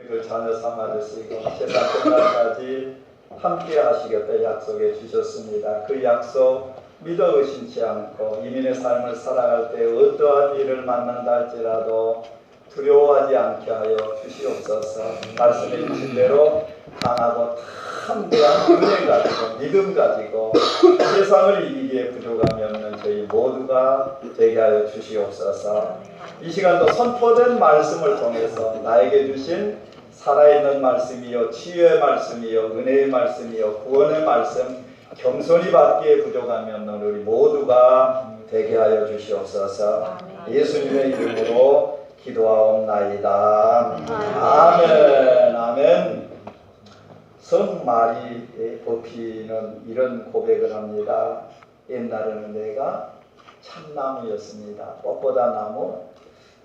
우리를 자녀 삼아주시고 세상 끝날까지 함께 하시겠다 약속해 주셨습니다. 그 약속 믿어 의심치 않고 이민의 삶을 살아갈 때 어떠한 일을 만난다 할지라도 두려워하지 않게 하여 주시옵소서. 말씀해 주신 대로 강하고 담대한 은혜 가지고 믿음 가지고 세상을 이기기에 부족함이 없는 저희 모두가 되게 하여 주시옵소서. 이 시간도 선포된 말씀을 통해서 나에게 주신 살아있는 말씀이요 치유의 말씀이요 은혜의 말씀이요 구원의 말씀 겸손히 받기에 부족함이 없는 우리 모두가 되게 하여 주시옵소서. 예수님의 이름으로 기도하옵나이다. 아멘. 아멘. 성마리 버피는 이런 고백을 합니다. 옛날에는 내가 참나무였습니다. 꽃보다 나무,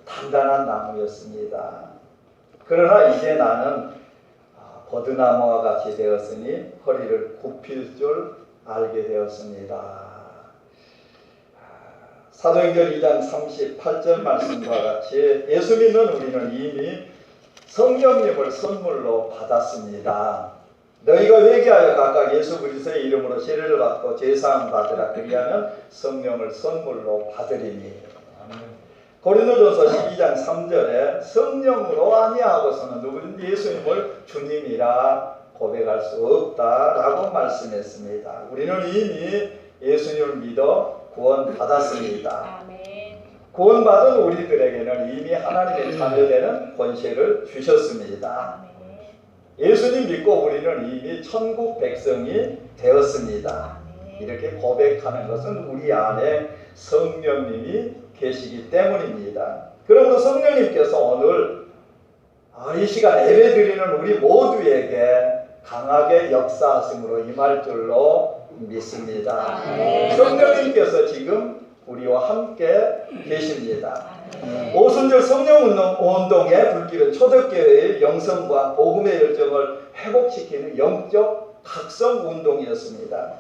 단단한 나무였습니다. 그러나 이제 나는 버드나무와 같이 되었으니 허리를 굽힐 줄 알게 되었습니다. 사도행전 2장 38절 말씀과 같이 예수 믿는 우리는 이미 성령님을 선물로 받았습니다. 너희가 회개하여 각각 예수 그리스도의 이름으로 세례를 받고 제사함 받으라. 그리하면 성령을 선물로 받으리니. 고린도전서 12장 3절에 성령으로 아니하고서는 누구든지 예수님을 주님이라 고백할 수 없다라고 말씀했습니다. 우리는 이미 예수님을 믿어 구원 받았습니다. 구원받은 우리들에게는 이미 하나님의 자녀되는 권세를 주셨습니다. 예수님 믿고 우리는 이미 천국 백성이 되었습니다. 이렇게 고백하는 것은 우리 안에 성령님이 계시기 때문입니다. 그러므로 성령님께서 오늘 이 시간 예배드리는 우리 모두에게 강하게 역사하심으로 임할 줄로 믿습니다. 성령님께서 지금 우리와 함께 계십니다. 오순절 성령운동의 불길은 초대교회의 영성과 복음의 열정을 회복시키는 영적 각성운동이었습니다.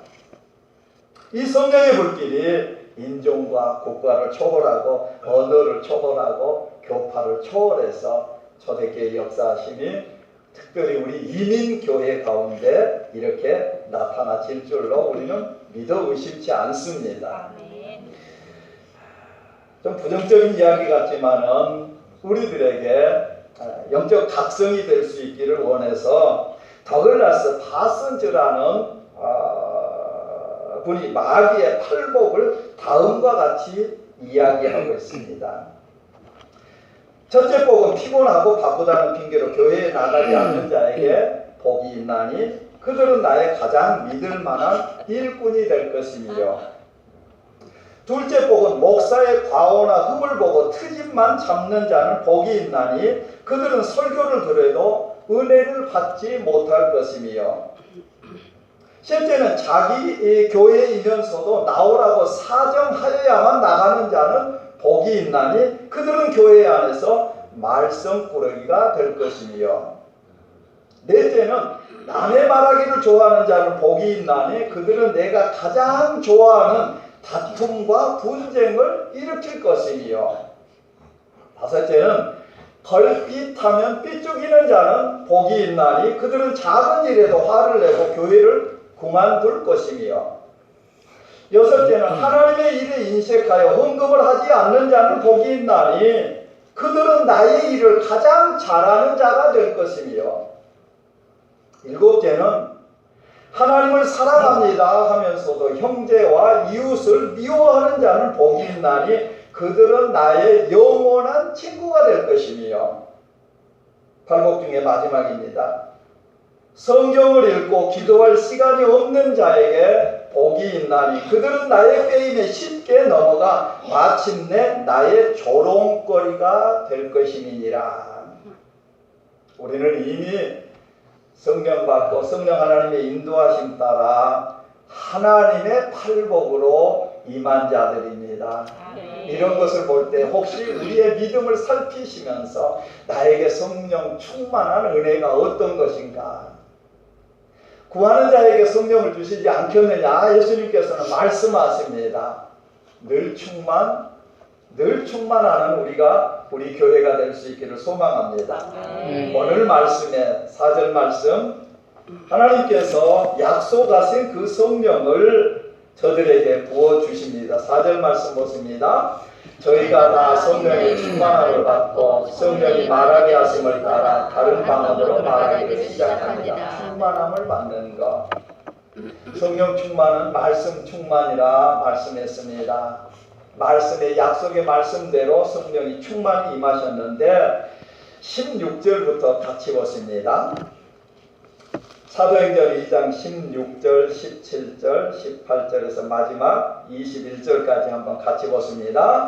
이 성령의 불길이 인종과 국가를 초월하고 언어를 초월하고 교파를 초월해서 초대교회의 역사하심이 특별히 우리 이민교회 가운데 이렇게 나타나질 줄로 우리는 믿어 의심치 않습니다. 좀 부정적인 이야기 같지만은 우리들에게 영적 각성이 될 수 있기를 원해서 더글라스 파슨즈라는 분이 마귀의 팔복을 다음과 같이 이야기하고 있습니다. 첫째 복은 피곤하고 바쁘다는 핑계로 교회에 나가지 않는 자에게 복이 있나니 그들은 나의 가장 믿을 만한 일꾼이 될 것이며, 둘째 복은 목사의 과오나 흠을 보고 트집만 잡는 자는 복이 있나니 그들은 설교를 들어도 은혜를 받지 못할 것이며, 셋째는 자기 교회이면서도 나오라고 사정하여야만 나가는 자는 복이 있나니 그들은 교회 안에서 말썽꾸러기가 될 것이며, 넷째는 남의 말하기를 좋아하는 자는 복이 있나니 그들은 내가 가장 좋아하는 다툼과 분쟁을 일으킬 것이며, 다섯째는 걸핏하면 삐죽이는 자는 복이 있나니 그들은 작은 일에도 화를 내고 교회를 그만둘 것이며, 여섯째는 하나님의 일에 인색하여 헌금을 하지 않는 자는 복이 있나니 그들은 나의 일을 가장 잘하는 자가 될 것이며, 일곱째는 하나님을 사랑합니다 하면서도 형제와 이웃을 미워하는 자는 복이 있나니 그들은 나의 영원한 친구가 될 것이며, 팔복 중에 마지막입니다. 성경을 읽고 기도할 시간이 없는 자에게 복이 있나니 그들은 나의 게임에 쉽게 넘어가 마침내 나의 조롱거리가 될 것임이니라. 우리는 이미 성령 받고 성령 하나님의 인도하심 따라 하나님의 팔복으로 임한 자들입니다. 이런 것을 볼 때 혹시 우리의 믿음을 살피시면서 나에게 성령 충만한 은혜가 어떤 것인가, 구하는 자에게 성령을 주시지 않겠느냐. 예수님께서는 말씀하십니다. 늘 충만하는 우리가 우리 교회가 될 수 있기를 소망합니다. 오늘 말씀에 4절 말씀, 하나님께서 약속하신 그 성령을 저들에게 부어주십니다. 4절 말씀 보십니다. 저희가 다 성령의 충만함을 받고 성령이 말하게 하심을 따라 다른 방언으로 말하기를 시작합니다. 충만함을 받는 것. 성령 충만은 말씀 충만이라 말씀했습니다. 말씀의 약속의 말씀대로 성령이 충만히 임하셨는데 16절부터 같이 보십니다. 사도행전 2장 16절, 17절, 18절에서 마지막 21절까지 한번 같이 보십니다.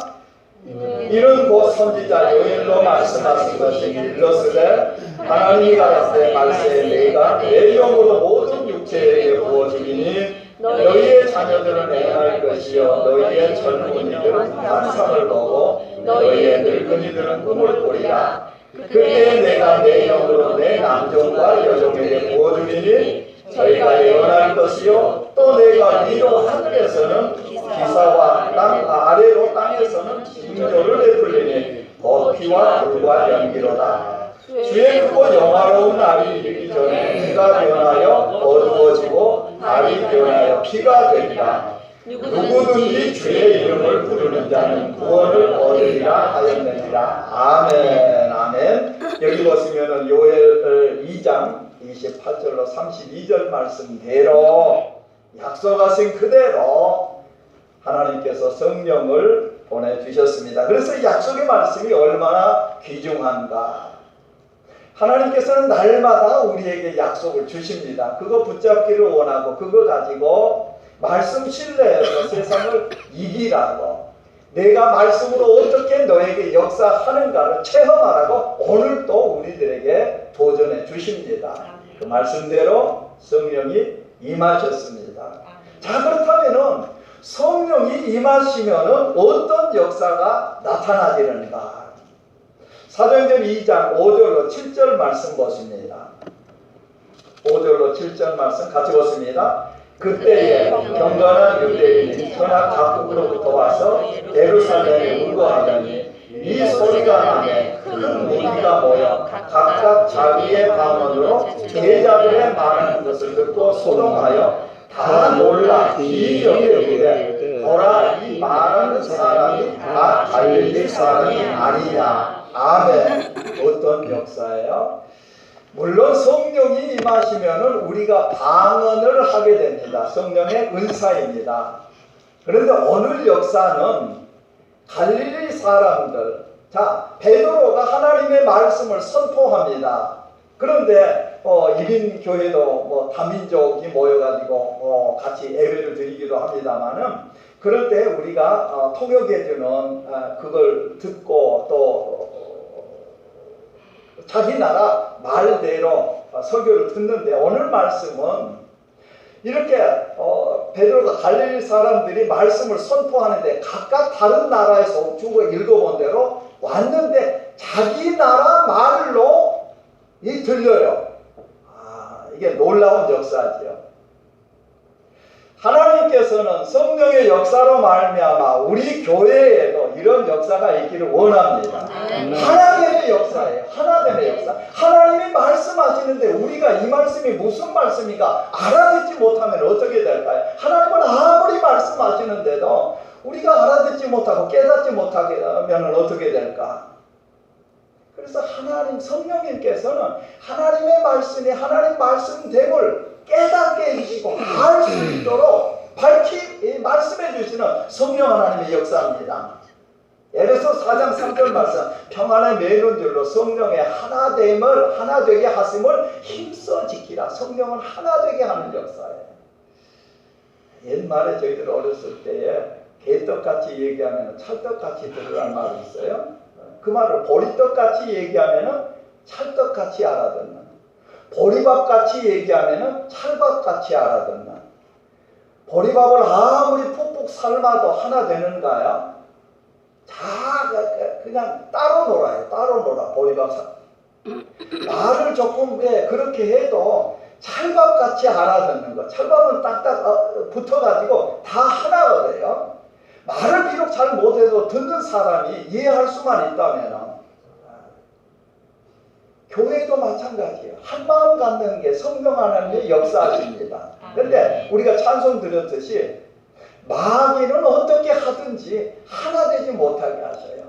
이는 곧 선지자 요엘로 말씀하신 것이 이르시되 하나님이 가라사대 말세에 내가 내 영으로 모든 육체에게 부어주리니 너희의 자녀들은 애할 것이요 너희의 젊은이들은 환상을 보고 너희의 늙은이들은 꿈을 꾸리라. 그때 내가 내 영으로 내 남종과 여종에게 부어주리니 저희가 예언할 것이요 또 내가 위로 하늘에서는 기사와 아래로 땅에서는 징조를 베풀리니 곧 피와 불과 연기로다. 주의 크고 영화로운 날이 이르기 전에 해가 변하여 어두워지고 달이 변하여 피가 되리라. 누구든지 주의 이름을 부르는 자는 구원을 얻으리라 하였느니라. 아멘. 아멘. 여기 보시면은 요엘 2장 28절로 32절 말씀대로 약속하신 그대로 하나님께서 성령을 보내주셨습니다. 그래서 약속의 말씀이 얼마나 귀중한가. 하나님께서는 날마다 우리에게 약속을 주십니다. 그거 붙잡기를 원하고 그거 가지고 말씀 신뢰해서 세상을 이기라고, 내가 말씀으로 어떻게 너에게 역사하는가를 체험하라고 오늘도 우리들에게 도전해 주십니다. 그 말씀대로 성령이 임하셨습니다. 자, 그렇다면은 성령이 임하시면은 어떤 역사가 나타나지는가? 사도행전 2장 5절로 7절 말씀 보십니다. 5절로 7절 말씀 같이 보십니다. 그때에 경건한 유대인이 선악 각국으로부터 와서 예루살렘에 문거하더니 이 소리가 나매 큰 무리가 모여 각각 자기의 방언으로 제자들의 말하는 것을 듣고 소동하여 다 놀라 기이하게 여기되 보라, 이 말하는 사람이 다 갈릴리 사람이 아니냐. 아멘. 어떤 역사예요? 물론 성령이 임하시면은 우리가 방언을 하게 됩니다. 성령의 은사입니다. 그런데 오늘 역사는 갈릴리 사람들, 자, 베드로가 하나님의 말씀을 선포합니다. 그런데 이민 교회도 뭐 다민족이 모여가지고 같이 예배를 드리기도 합니다만은, 그럴 때 우리가 통역해주는 그걸 듣고 또 자기 나라 말대로 설교를 듣는데, 오늘 말씀은 이렇게 베드로가 갈릴리 사람들이 말씀을 선포하는데 각각 다른 나라에서 쭉 읽어본 대로 왔는데 자기 나라 말로 들려요. 이게 놀라운 역사지요. 하나님께서는 성령의 역사로 말미암아 우리 교회에도 이런 역사가 있기를 원합니다. 하나님의 역사예요. 하나님의 역사. 하나님이 말씀하시는데 우리가 이 말씀이 무슨 말씀인가 알아듣지 못하면 어떻게 될까요? 하나님은 아무리 말씀하시는데도 우리가 알아듣지 못하고 깨닫지 못하게 하면 어떻게 될까? 그래서 하나님 성령님께서는 하나님의 말씀이 하나님 말씀됨을 깨닫게 해주시고 알 수 있도록 밝히 말씀해 주시는 성령 하나님의 역사입니다. 에베소 4장 3절 말씀, 평안의 매는 줄로 성령의 하나됨을 하나되게 하심을 힘써 지키라. 성령은 하나되게 하는 역사예요. 옛말에 저희들 어렸을 때에 개떡같이 얘기하면 찰떡같이 들으라는 말이 있어요. 그 말을 보리떡같이 얘기하면 찰떡같이 알아듣는, 보리밥같이 얘기하면 찰밥같이 알아듣는. 보리밥을 아무리 푹푹 삶아도 하나 되는가요? 그냥 따로 놀아요. 따로 놀아. 보리밥 말을 조금 그렇게 해도 찰밥같이 알아듣는 거. 찰밥은 딱딱 붙어가지고 다 하나가 돼요. 말을 비록 잘 못해도 듣는 사람이 이해할 수만 있다면 교회도 마찬가지예요. 한마음 갖는 게 성령 하나님의 역사하십니다. 그런데 우리가 찬송 드렸듯이 마귀는 어떻게 하든지 하나 되지 못하게 하셔요.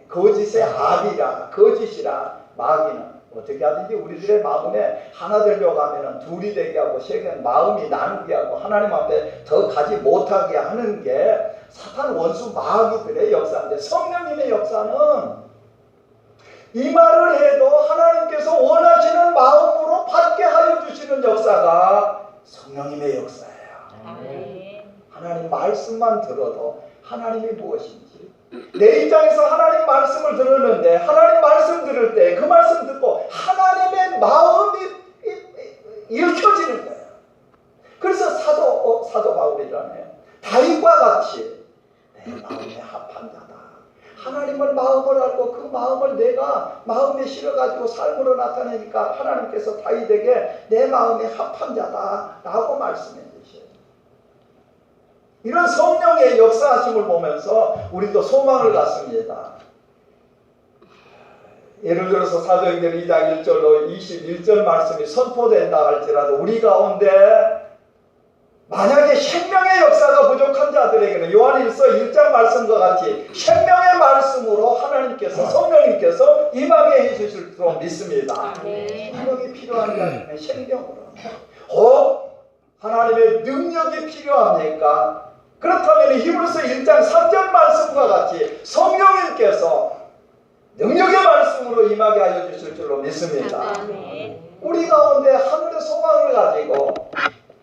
거짓의 합이라, 거짓이라 마귀는 어떻게 하든지 우리들의 마음에 하나 되려고 하면 둘이 되게 하고 마음이 나누게 하고 하나님 앞에 더 가지 못하게 하는 게 사탄 원수 마귀들의 역사인데, 성령님의 역사는 이 말을 해도 하나님께서 원하시는 마음으로 받게 하여 주시는 역사가 성령님의 역사예요. 하나님 말씀만 들어도 하나님이 무엇인지, 내 입장에서 하나님 말씀을 들었는데 하나님 말씀 들을 때 그 말씀 듣고 하나님의 마음이 읽혀지는 거예요. 그래서 사도 바울이라네요. 다윗과 같이 내 마음에 합한 자다. 하나님을 마음을 알고 그 마음을 내가 마음에 실어가지고 삶으로 나타내니까 하나님께서 다윗에게 내 마음에 합한 자다 라고 말씀해 주셔요. 이런 성령의 역사하심을 보면서 우리도 소망을 갖습니다. 예를 들어서 사도행전 2장 1절로 21절 말씀이 선포된다 할지라도 우리 가운데 만약에 생명의 역사가 부족한 자들에게는 요한일서 1장 말씀과 같이 생명의 말씀으로 하나님께서 성령님께서 임하게 해주실 줄 믿습니다. 생명이 필요한 자에게는 생명으로. 하나님의 능력이 필요합니까? 그렇다면 히브리서 1장 3절 말씀과 같이 성령님께서 능력의 말씀으로 임하게 하여 주실 줄로 믿습니다. 우리 가운데 하늘의 소망을 가지고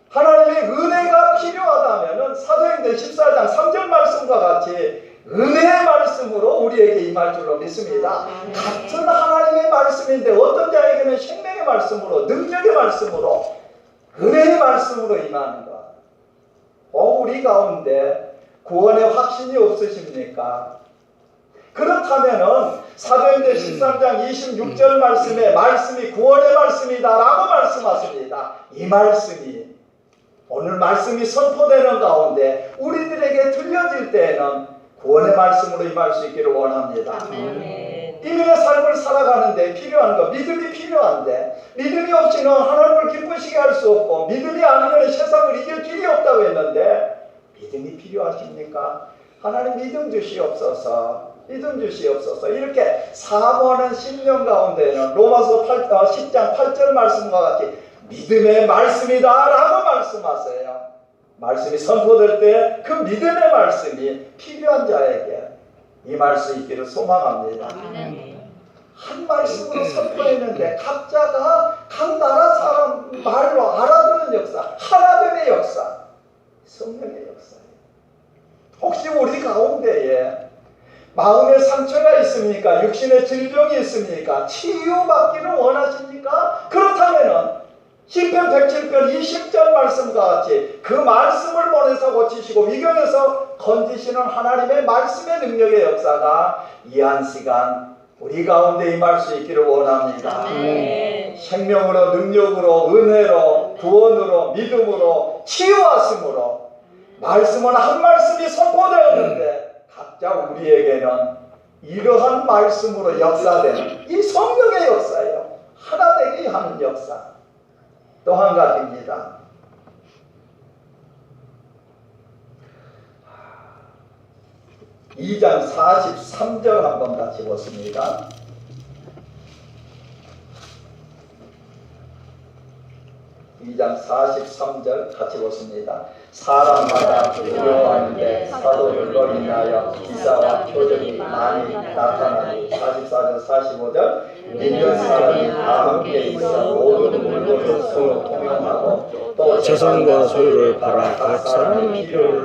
하나님의 은혜가 필요하다면 사도행전 14장 3절 말씀과 같이 은혜의 말씀으로 우리에게 임할 줄로 믿습니다. 같은 하나님의 말씀인데 어떤 자에게는 생명의 말씀으로, 능력의 말씀으로, 은혜의 말씀으로 임하는 것. 우리 가운데 구원의 확신이 없으십니까? 그렇다면은 사도행전 13장 26절 말씀이 구원의 말씀이다 라고 말씀하십니다. 이 말씀이 오늘 말씀이 선포되는 가운데 우리들에게 들려질 때에는 구원의 말씀으로 임할 수 있기를 원합니다. 이민의 삶을 살아가는데 필요한 것, 믿음이 필요한데 믿음이 없이는 하나님을 기쁘시게 할 수 없고 믿음이 아니면 세상을 이길 길이 없다고 했는데 믿음이 필요하십니까? 하나님 믿음 주시옵소서. 믿음 주시옵소서. 이렇게 사모하는 심령 가운데는 로마서 10장 8절 말씀과 같이 믿음의 말씀이다 라고 말씀하세요. 말씀이 선포될 때 그 믿음의 말씀이 필요한 자에게 임할 수 있기를 소망합니다. 한 말씀으로 선포했는데 각자가 각 나라 사람 말로 알아듣는 역사, 하나됨의 역사, 성령의 역사예요. 혹시 우리 가운데에 마음의 상처가 있습니까? 육신의 질병이 있습니까? 치유받기를 원하십니까? 그렇다면은 시편 107편 20절 말씀과 같이 그 말씀을 보내서 고치시고 위경에서 건지시는 하나님의 말씀의 능력의 역사가 이 한 시간 우리 가운데 임할 수 있기를 원합니다. 생명으로, 능력으로, 은혜로, 구원으로, 믿음으로, 치유하심으로 말씀은 한 말씀이 선포되었는데 각자 우리에게는 이러한 말씀으로 역사되는 이 성령의 역사예요. 하나 되게 하는 역사. 또 한 가지입니다. (2장 43절) 한번 같이 보십니다. 2장 43절 같이 보십니다. 사람마다 두려워하는데 사도들로 인하여 기사와 표적이 많이 나타나니 44절 45절 믿는 사람이 다 함께 있어 모든 물건을 서로 통용하고 또 재산과 소유를 팔아 각 사람의 필요를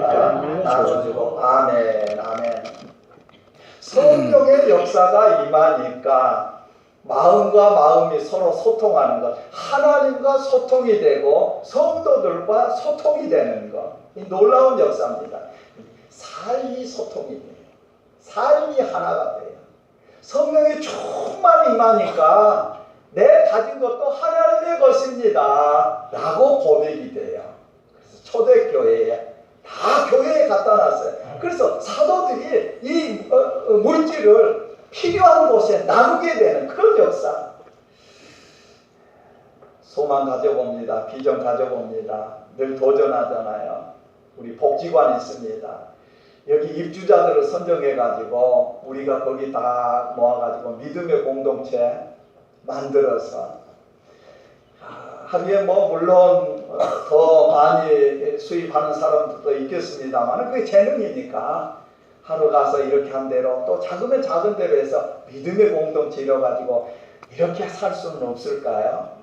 나눠주고 아멘 아멘. 성령의 역사가 임하니까 마음과 마음이 서로 소통하는 것, 하나님과 소통이 되고 성도들과 소통이 되는 것, 이 놀라운 역사입니다. 삶이 소통이 돼요. 삶이 하나가 돼요. 성령이 충만히 임하니까 내 가진 것도 하나님의 것입니다 라고 고백이 돼요. 그래서 초대교회에 다 교회에 갖다 놨어요. 그래서 사도들이 이 물질을 필요한 곳에 나누게 되는 그런 역사. 소망 가져봅니다. 비전 가져봅니다. 늘 도전하잖아요. 우리 복지관 있습니다. 여기 입주자들을 선정해가지고 우리가 거기 다 모아가지고 믿음의 공동체 만들어서 하루에 뭐 물론 더 많이 수입하는 사람들도 있겠습니다만 그게 재능이니까 하루 가서 이렇게 한 대로 또 작으면 작은 대로 해서 믿음의 공동체 이뤄가지고 이렇게 살 수는 없을까요?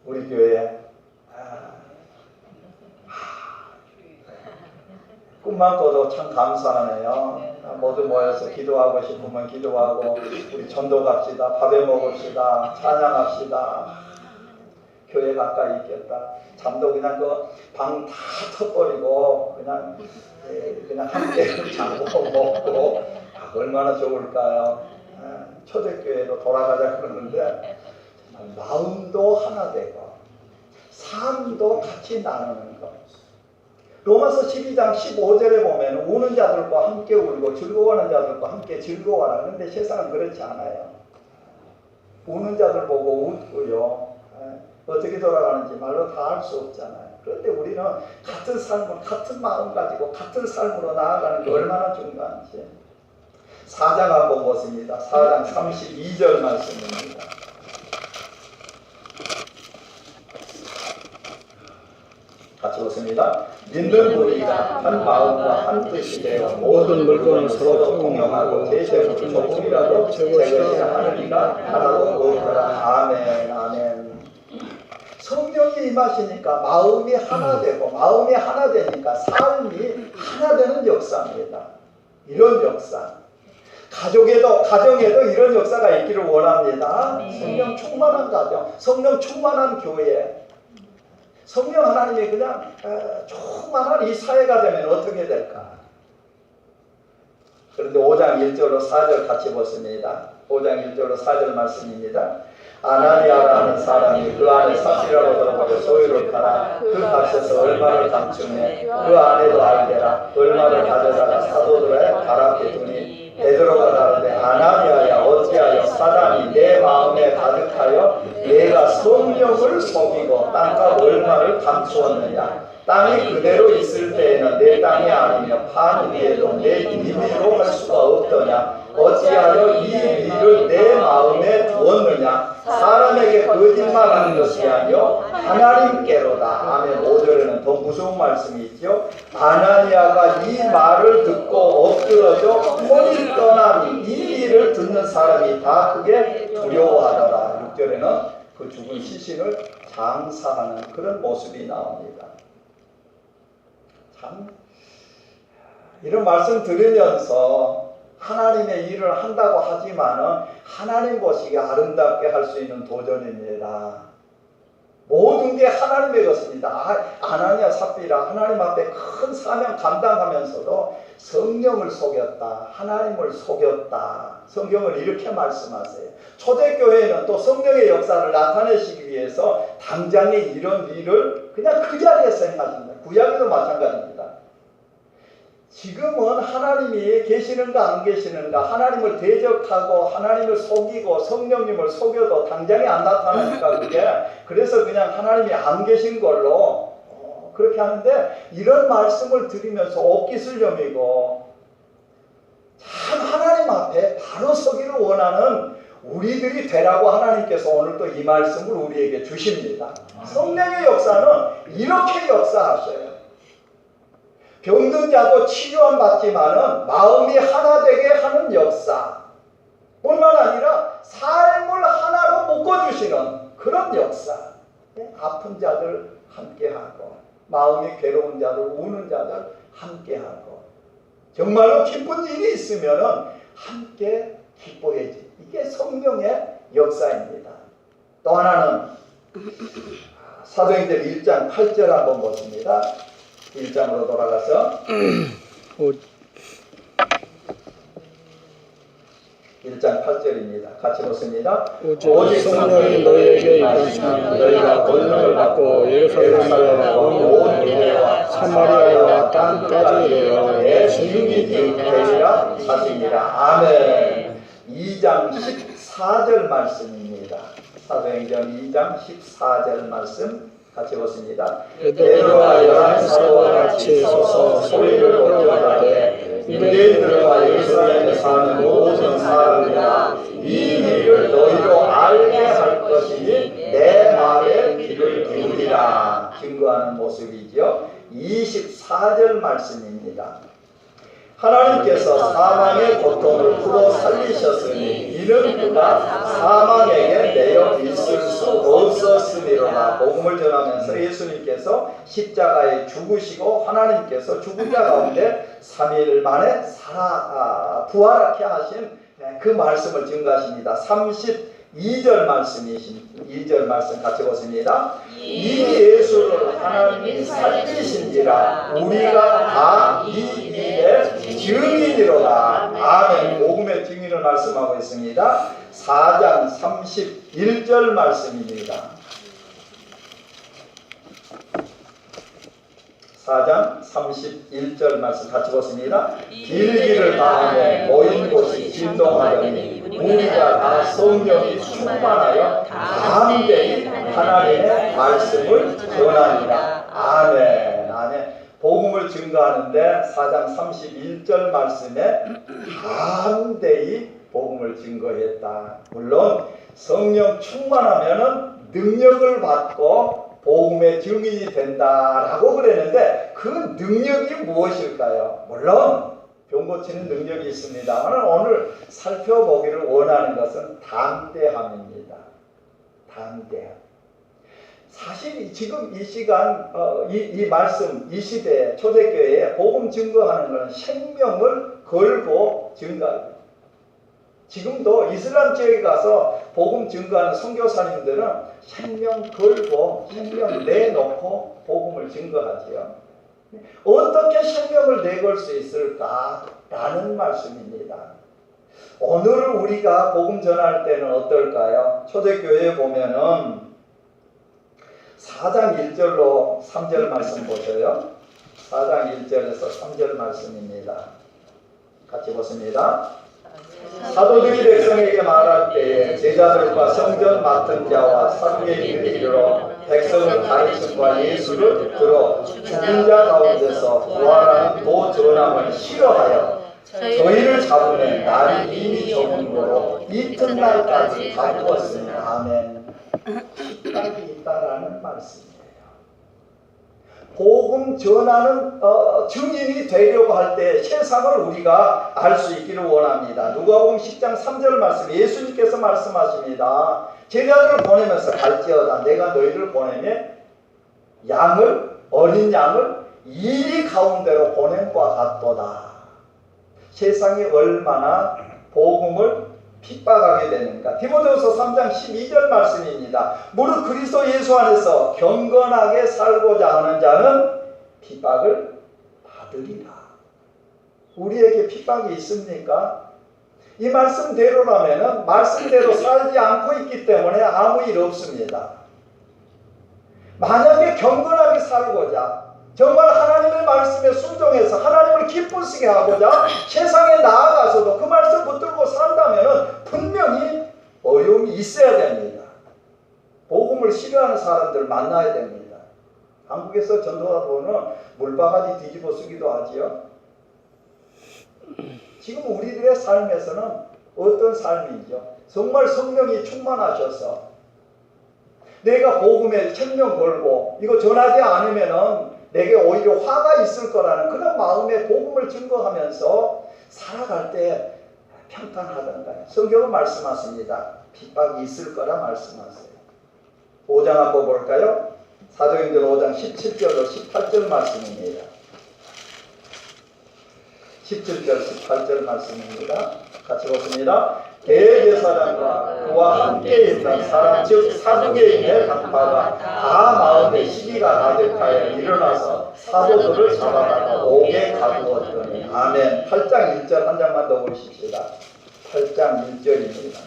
우리 교회 꿈만 꿔도 참 감사하네요. 모두 모여서 기도하고 싶으면 기도하고 우리 전도 갑시다. 밥에 먹읍시다. 찬양합시다. 교회 가까이 있겠다. 잠도 그냥 그 방 다 터버리고 그냥 함께 자고 먹고 얼마나 좋을까요? 초대교회로 돌아가자 그러는데 마음도 하나 되고 삶도 같이 나누는 것. 로마서 12장 15절에 보면 우는 자들과 함께 울고 즐거워하는 자들과 함께 즐거워하라. 그런데 세상은 그렇지 않아요. 우는 자들 보고 웃고요. 어떻게 돌아가는지 말로 다 알 수 없잖아요. 그런데 우리는 같은 삶을 같은 마음 가지고 같은 삶으로 나아가는 게 얼마나 중요한지. 4장 한번 보십니다. 4장 32절 말씀입니다. 같이 보십니다. 믿는 우리가 한 마음과 한 뜻이 되어 모든 물건을 서로 통용하고 제자를 조금이라도 제것이 하느니가 하나도 없더라. 아멘. 아멘. 성령이 임하시니까 마음이 하나 되고 마음이 하나 되니까 삶이 하나 되는 역사입니다. 이런 역사. 가정에도 이런 역사가 있기를 원합니다. 성령 충만한 가정, 성령 충만한 교회. 성령 하나님이 그냥 충만한 이 사회가 되면 어떻게 될까? 그런데 5장 1절로 4절 같이 보십니다. 5장 1절로 4절 말씀입니다. 아나니아라는 사람이 그 안에 사시라로 들어가고 소유를 팔아 그 값에서 얼마를 감추네 그 안에도 알게라 얼마를 가져다가 사도들의 발 앞에 두니 베드로가 다르되 아나니아야 어찌하여 사단이 내 마음에 가득하여 내가 성령을 속이고 땅값 얼마를 감추었느냐. 땅이 그대로 있을 때에는 내 땅이 아니며 판 위에도 내 임의로 할 수가 없더냐. 어찌하여 이 일을 내 마음에 두었느냐. 사람에게 거짓말하는 것이 아니요 하나님께로다. 아멘. 5절에는 더 무서운 말씀이 있죠. 아나니아가 이 말을 듣고 엎드러져 혼이 떠나니 이 일을 듣는 사람이 다 크게 두려워하더라. 6절에는 그 죽은 시신을 장사하는 그런 모습이 나옵니다. 참 이런 말씀 들으면서 하나님의 일을 한다고 하지만은 하나님 보시기에 아름답게 할 수 있는 도전입니다. 모든 게 하나님의 것입니다. 아나니아 삽비라 하나님 앞에 큰 사명 감당하면서도 성령을 속였다. 하나님을 속였다. 성경을 이렇게 말씀하세요. 초대교회는 또 성령의 역사를 나타내시기 위해서 당장의 이런 일을 그냥 그 자리에서 행하십니다. 구약에도 마찬가지입니다. 지금은 하나님이 계시는가 안 계시는가, 하나님을 대적하고 하나님을 속이고 성령님을 속여도 당장에 안 나타나니까 그게 그래서 그냥 하나님이 안 계신 걸로 그렇게 하는데, 이런 말씀을 드리면서 옥기슬렴이고 참 하나님 앞에 바로 서기를 원하는 우리들이 되라고 하나님께서 오늘 또 이 말씀을 우리에게 주십니다. 성령의 역사는 이렇게 역사하셔요. 병든 자도 치료함 받지만은 마음이 하나 되게 하는 역사, 뿐만 아니라 삶을 하나로 묶어주시는 그런 역사. 아픈 자들 함께하고 마음이 괴로운 자들, 우는 자들 함께하고 정말로 기쁜 일이 있으면은 함께 기뻐해지. 이게 성령의 역사입니다. 또 하나는 사도행전 1장 8절 한번 보십니다. 1장으로 돌아가서 1장 8절입니다. 같이 보십니다. 오직 성령이 너희에게 임하시면 너희가 권능을 받고 예루살렘과 온 유대와 사마리아와 땅까지 이르러 내 증인이 되리라 하시니라. 아멘. 2장 14절 말씀입니다. 사도행전 2장 14절 말씀 같이 보십니다. 베드로와 열한 사도와 같이 서서 소리를 높여가되 유대인들과 예루살렘에 사는 모든 사람들아 이 일을 너희로 알게 할 것이니 내 말에 귀를 기울이라. 증거하는 모습이지요. 24절 말씀입니다. 하나님께서 사망의 고통을 풀어 살리셨으니 이는 그가 사망에게 내어 있을 수 없었음이로라. 복음을 전하면서 예수님께서 십자가에 죽으시고 하나님께서 죽은 자 가운데 3일 만에 부활하게 하신 그 말씀을 증거하십니다. 32절 말씀이신 2절 말씀 같이 보십니다. 이 예수를 하나님이 살리신지라 우리가 다 이 일의 증인이로다. 아멘. 복음의 증인을 말씀하고 있습니다. 4장 31절 말씀입니다. 4장 31절 말씀 같이 보십니다. 길기를 다음에 모인 곳이 진동하더니 우리가 다 성령이 충만하여 담대히 하나님의 말씀을 전하니라. 아멘. 아멘. 복음을 증거하는데 4장 31절 말씀에 담대히 복음을 증거했다. 물론 성령 충만하면은 능력을 받고 복음의 증인이 된다라고 그랬는데 그 능력이 무엇일까요? 물론 병 고치는 능력이 있습니다만 오늘 살펴보기를 원하는 것은 담대함입니다. 담대함. 사실 지금 이 시간 이 말씀 이 시대에 초대교회에 복음 증거하는 것은 생명을 걸고 증거합니다. 지금도 이슬람 지역에 가서 복음 증거하는 선교사님들은 생명 걸고 생명 내놓고 복음을 증거하지요. 어떻게 생명을 내걸 수 있을까라는 말씀입니다. 오늘 우리가 복음 전할 때는 어떨까요? 초대교회에 보면은 4장 1절로 3절 말씀 보세요. 4장 1절에서 3절 말씀입니다. 같이 보십니다. 사도들이 백성에게 말할 때에 제자들과 성전 맡은 자와 사두개인들이 이르러 백성을 가르침과 예수를 들어 죽은 자 가운데서 부활하는 도 전함을 싫어하여 저희를 잡으면 날이 이미 적은거로 이튿날까지 다투었으니 아멘. 식탁이 있다라는 말씀이에요. 복음 전하는 증인이 되려고 할 때 세상을 우리가 알 수 있기를 원합니다. 누가복음 10장 3절 말씀 예수님께서 말씀하십니다. 제자들을 보내면서 갈지어다 내가 너희를 보내면 어린 양을 이리 가운데로 보냄과 같도다. 세상이 얼마나 복음을 핍박하게 되는가. 디모데후서 3장 12절 말씀입니다. 무릇 그리스도 예수 안에서 경건하게 살고자 하는 자는 핍박을 받으리라. 우리에게 핍박이 있습니까? 이 말씀대로라면 말씀대로 살지 않고 있기 때문에 아무 일 없습니다. 만약에 경건하게 살고자 정말 하나님의 말씀에 순종해서 하나님을 기쁘시게 하고자 세상에 나아가서도 그 말씀 붙들고 산다면 분명히 어려움이 있어야 됩니다. 복음을 싫어하는 사람들을 만나야 됩니다. 한국에서 전도하다 보면 물바가지 뒤집어 쓰기도 하지요. 지금 우리들의 삶에서는 어떤 삶이죠? 정말 성령이 충만하셔서 내가 복음에 생명 걸고 이거 전하지 않으면은 내게 오히려 화가 있을 거라는 그런 마음에 복음을 증거하면서 살아갈 때 평탄하던가요. 성경은 말씀하십니다. 핍박이 있을 거라 말씀하세요. 5장 한번 볼까요? 사도행전 5장 17절로 18절 말씀입니다. 17절 18절 말씀입니다. 같이 보십니다. 대제사장과 그와 함께 있는 사람 즉 사두개인의 강파가 다 마음에 시기가 가득하여 일어나서 사도들을 잡아다가 옥에 가두었더니 아멘. 8장 1절 한 장만 더 보십시다. 8장 1절입니다.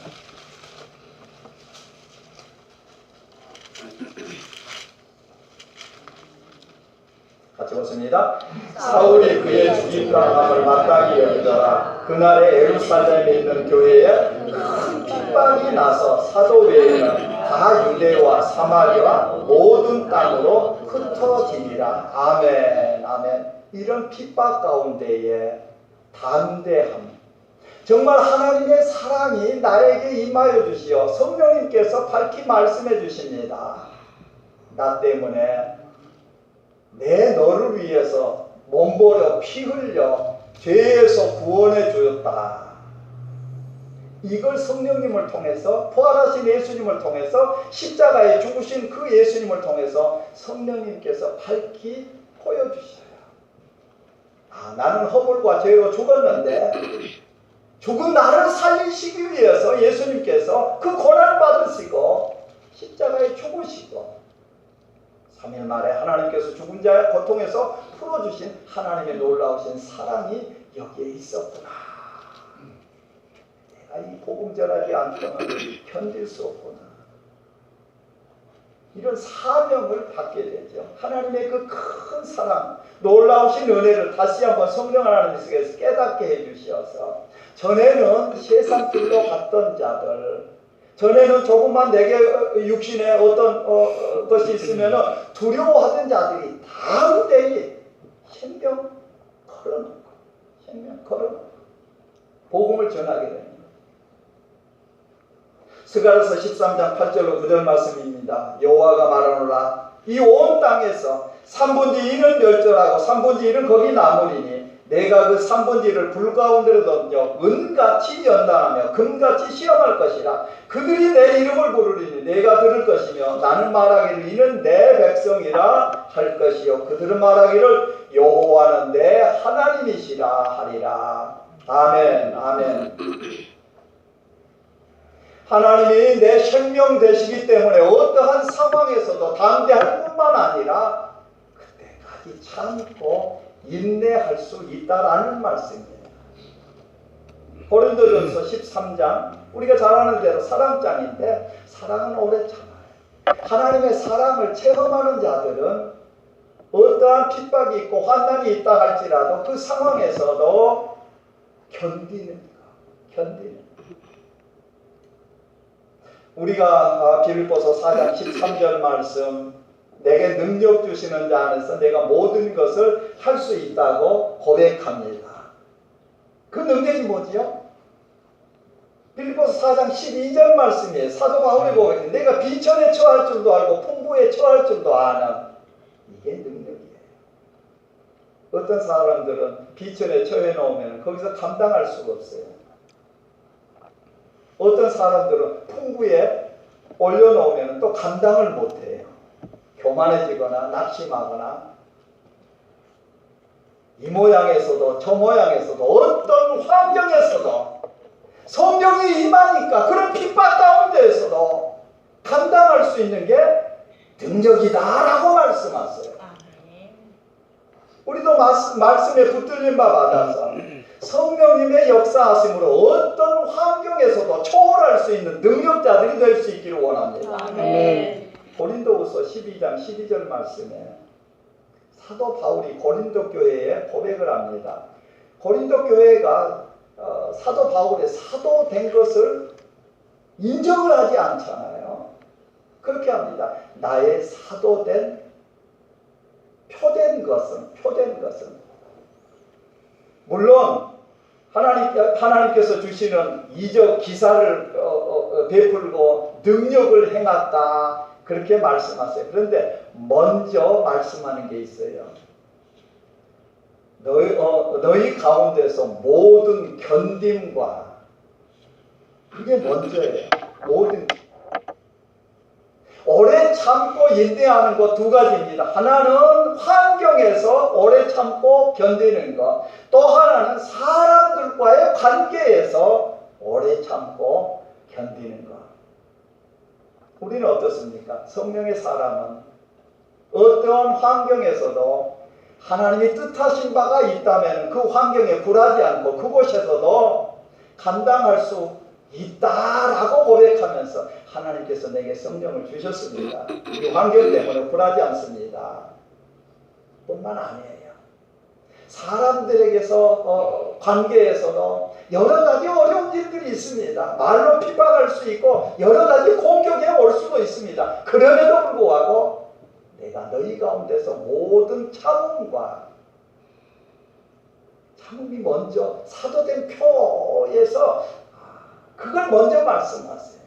같이 보십니다. 사울이 그의 죽임당함을 마땅히 여기더라. 그날에 예루살렘에 있는 교회에 큰 핍박이 나서 사도 외에는 다 유대와 사마리아 모든 땅으로 흩어지리라. 아멘. 아멘. 이런 핍박 가운데에 담대함, 정말 하나님의 사랑이 나에게 임하여 주시어 성령님께서 밝히 말씀해 주십니다. 나 때문에 내 너를 위해서 몸버려 피 흘려 죄에서 구원해 주었다. 이걸 성령님을 통해서, 부활하신 예수님을 통해서, 십자가에 죽으신 그 예수님을 통해서 성령님께서 밝히 보여주셔요. 아, 나는 허물과 죄로 죽었는데 죽은 나를 살리시기 위해서 예수님께서 그 고난을 받으시고 십자가에 죽으시고 3일 만에 하나님께서 죽은 자의 고통에서 풀어주신 하나님의 놀라우신 사랑이 여기에 있었구나. 내가 이 복음 전하지 않고는 견딜 수 없구나. 이런 사명을 받게 되죠. 하나님의 그 큰 사랑, 놀라우신 은혜를 다시 한번 성령 하나님께서 깨닫게 해주셔서, 전에는 세상 길로 갔던 자들, 전에는 조금만 내게 육신에 어떤 것이 있으면 두려워하던 자들이 다음대에 생명 걸어놓고 복음을 전하게 됩니다. 스가랴서 13장 8절로 9절 말씀입니다. 여호와가 말하노라. 이 온 땅에서 3분의 2는 멸절하고 3분의 1은 거기 남으리니 내가 그 3분의 1을 불 가운데로 던져 은같이 연단하며 금같이 시험할 것이라. 그들이 내 이름을 부르리니 내가 들을 것이며 나는 말하기를 이는 내 백성이라 할 것이요 그들은 말하기를 여호와는 내 하나님이시라 하리라. 아멘. 아멘. 하나님이 내 생명 되시기 때문에 어떠한 상황에서도 담대할 뿐만 아니라 그때까지 참고 인내할 수 있다라는 말씀입니다. 고린도전서 13장, 우리가 잘 아는 대로 사랑장인데 사랑은 오래 참아요. 하나님의 사랑을 체험하는 자들은 어떠한 핍박이 있고 환난이 있다 할지라도 그 상황에서도 견디는 거. 우리가 빌립보서 4장 13절 말씀, 내게 능력 주시는 자 안에서 내가 모든 것을 할 수 있다고 고백합니다. 그 능력이 뭐지요? 빌립보서 4장 12절 말씀이에요. 사도 바울이 고백해. 내가 비천에 처할 줄도 알고 풍부에 처할 줄도 아는, 이게 능력이에요. 어떤 사람들은 비천에 처해 놓으면 거기서 감당할 수가 없어요. 어떤 사람들은 풍부에 올려놓으면 또 감당을 못해요. 교만해지거나 낙심하거나, 이 모양에서도 저 모양에서도 어떤 환경에서도 성령이 임하니까 그런 핍박 가운데에서도 감당할 수 있는 게 능력이다라고 말씀하세요. 우리도 말씀에 붙들린 바 받아서 성령님의 역사하심으로 어떤 환경에서도 초월할 수 있는 능력자들이 될 수 있기를 원합니다. 고린도후서 12장 12절 말씀에 사도 바울이 고린도 교회에 고백을 합니다. 고린도 교회가 사도 바울의 사도 된 것을 인정을 하지 않잖아요. 그렇게 합니다. 나의 사도된 표된 것은 물론 하나님께서 주시는 이적 기사를 베풀고 능력을 행했다, 그렇게 말씀하세요. 그런데 먼저 말씀하는 게 있어요. 너희 가운데서 모든 견딤과, 그게 먼저예요. 오래 참고 인내하는 것 두 가지입니다. 하나는 환경에서 오래 참고 견디는 것, 또 하나는 사람들과의 관계에서 오래 참고 견디는 것. 우리는 어떻습니까? 성령의 사람은 어떠한 환경에서도 하나님이 뜻하신 바가 있다면 그 환경에 굴하지 않고 그곳에서도 감당할 수 있다라고 고백하면서 하나님께서 내게 성령을 주셨습니다. 이 환경 때문에 굴하지 않습니다. 뿐만 아니에요. 사람들에게서 관계에서도 여러 가지 어려운 일들이 있습니다. 말로 핍박할 수 있고 여러 가지 공격에 올 수도 있습니다. 그럼에도 불구하고 내가 너희 가운데서 모든 참음과 참음이 먼저 사도된 표에서 그걸 먼저 말씀하세요.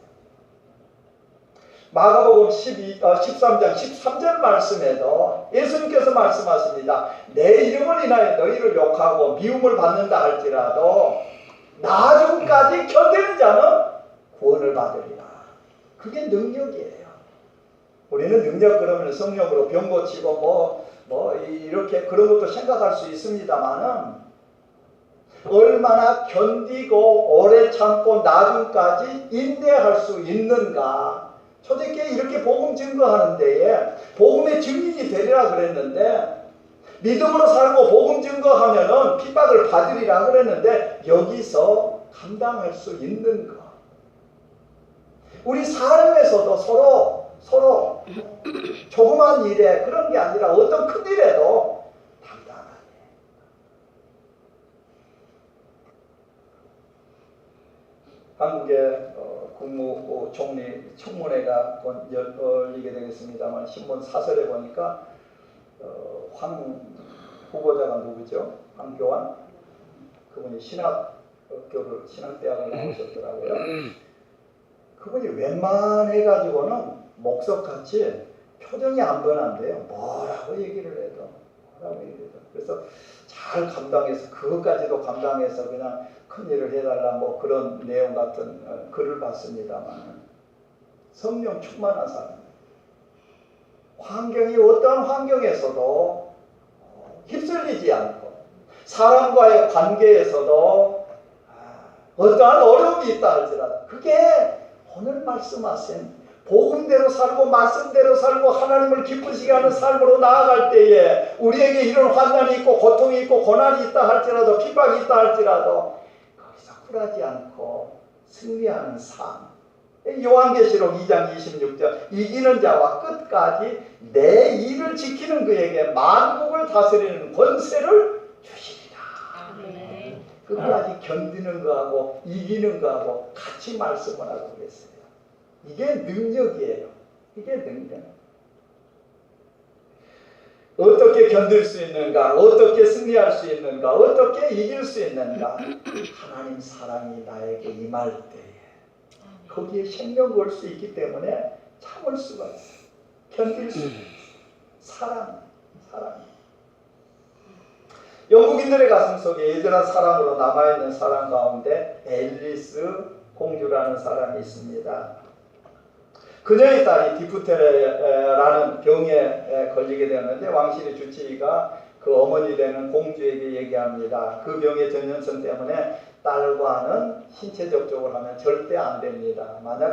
마가복음 13장 13절 말씀에도 예수님께서 말씀하십니다. 내 이름을 인하여 너희를 욕하고 미움을 받는다 할지라도 나중까지 견디는 자는 구원을 받으리라. 그게 능력이에요. 우리는 능력 그러면 성령으로 병 고치고 이렇게 그런 것도 생각할 수 있습니다만은 얼마나 견디고 오래 참고 나중까지 인내할 수 있는가. 초대교회 이렇게 복음 증거하는 데에 복음의 증인이 되리라 그랬는데 믿음으로 살고 복음 증거하면은 핍박을 받으리라 그랬는데 여기서 감당할 수 있는가. 우리 삶에서도 서로 조그만 일에 그런 게 아니라 어떤 큰 일에도 당당하게. 한국의 국무총리 청문회가 열리게 되겠습니다만 신문 사설에 보니까 황 후보자가 누구죠? 황교안 그분이 신학대학을 나오셨더라고요. 그분이 웬만해가지고는 목석같이 표정이 안 변한대요. 뭐라고 얘기를 해도. 그래서 잘 감당해서 그것까지도 감당해서 그냥 큰일을 해달라 뭐 그런 내용 같은 글을 봤습니다만 성령 충만한 사람, 환경이 어떠한 환경에서도 휩쓸리지 않고 사람과의 관계에서도 어떠한 어려움이 있다 할지라도 그게 오늘 말씀하신 복음대로 살고 말씀대로 살고 하나님을 기쁘시게 하는 삶으로 나아갈 때에 우리에게 이런 환난이 있고 고통이 있고 고난이 있다 할지라도 핍박이 있다 할지라도 거기서 굴하지 않고 승리하는 삶. 요한계시록 2장 26절 이기는 자와 끝까지 내 일을 지키는 그에게 만국을 다스리는 권세를 주시리라. 끝까지 견디는 거하고 이기는 거하고 같이 말씀을 하고 계세요. 이게 능력이에요. 이게 능력. 어떻게 견딜 수 있는가? 어떻게 승리할 수 있는가? 어떻게 이길 수 있는가? 하나님 사랑이 나에게 임할 때에 거기에 생명 걸 수 있기 때문에 참을 수가 있어요. 견딜 수 있어요. 사랑. 영국인들의 가슴 속에 예전한 사랑으로 남아있는 사람 가운데 앨리스 공주라는 사람이 있습니다. 그녀의 딸이 디프테라는 병에 걸리게 되었는데 왕실의 주치의가 그 어머니 되는 공주에게 얘기합니다. 그 병의 전염성 때문에 딸과는 신체 접촉을 하면 절대 안 됩니다. 만약